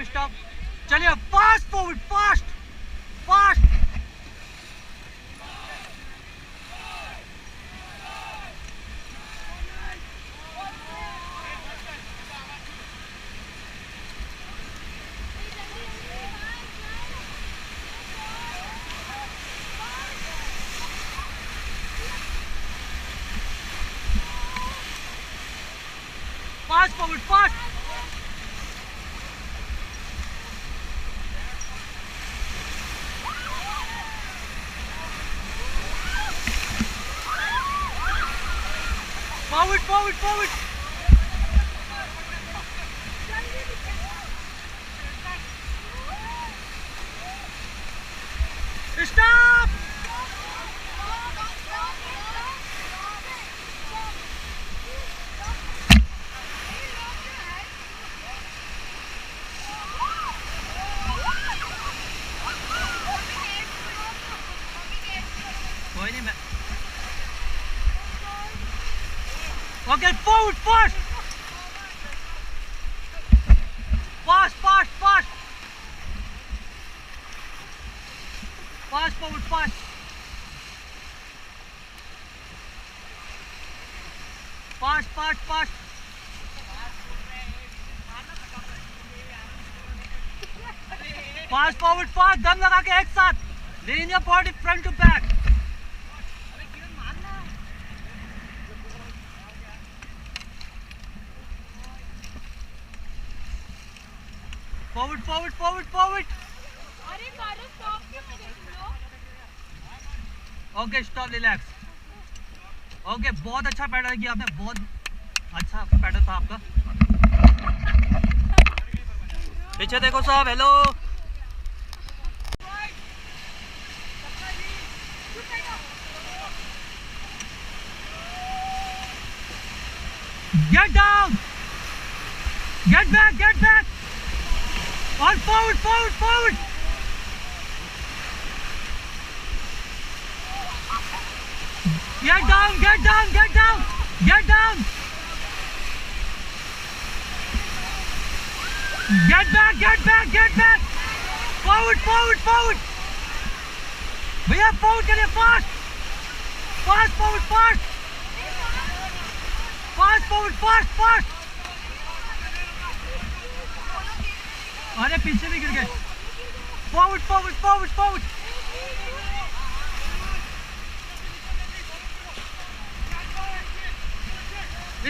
Stop. चलिए fast forward, fast fast. Fast forward, fast. Forward, forward, forward. Stop. कोई नहीं मैं। Okay, forward, fast! Fast, fast, fast! Fast, forward, fast! Fast, fast, fast! Fast, forward, fast! दम लगा के एक साथ! Lean your body front to back! Forward, forward, forward, forward. Okay, stop, relax. Okay, बहुत अच्छा पैडल किया आपने, बहुत अच्छा पैडल था आपका। पीछे देखो साहब, hello. Get down. Get back, get back. All forward, forward, forward! Get down, get down, get down! Get down! Get back, get back, get back! Forward, forward, forward! भैया forward करिए, fast! Fast, forward, fast! Fast, forward, fast, fast! अरे पीछे भी गिर गए। Forward forward forward forward.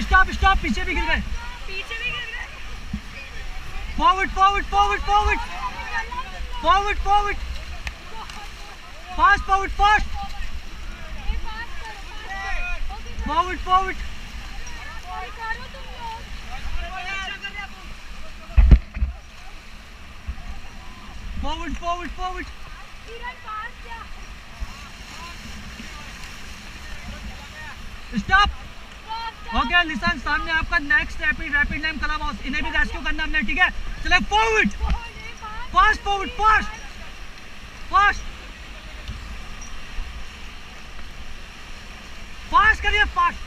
Stop stop, पीछे भी गिर गए। Forward forward forward forward forward forward fast forward fast forward forward Forward, forward, forward. Stop. Okay, listen. सामने आपका next rapid name club house, इन्हें भी रेस्क्यू करना हमने, ठीक है? चले forward. Fast forward, fast. Fast. Fast करिए, fast.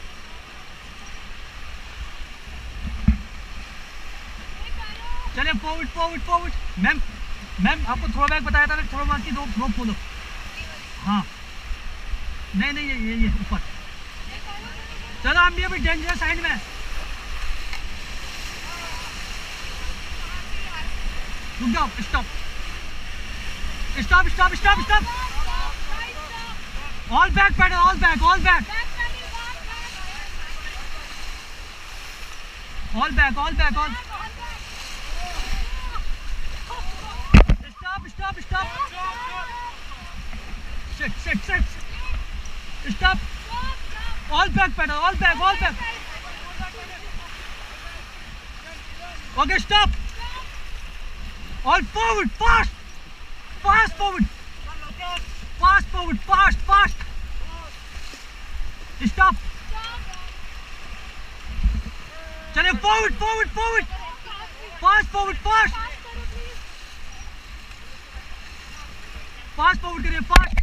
चले forward, forward, forward. मैम आपको थ्रो बैक बताया था ना, थ्रो बैक की दो फॉलो। हाँ नहीं नहीं ये ऊपर। चलो हम भी अभी डेंजरस साइड में। रुक जाओ, stop stop stop stop stop. All back paddle, all back, all back, all back, all back, all. Stop, stop. Sit. Stop. All back pedal, all back, all back. Okay, stop. All forward, fast. Fast forward. Fast forward, fast, fast. Stop. चलिए forward, forward, forward. Fast forward, fast. Fast forward करिए, fast.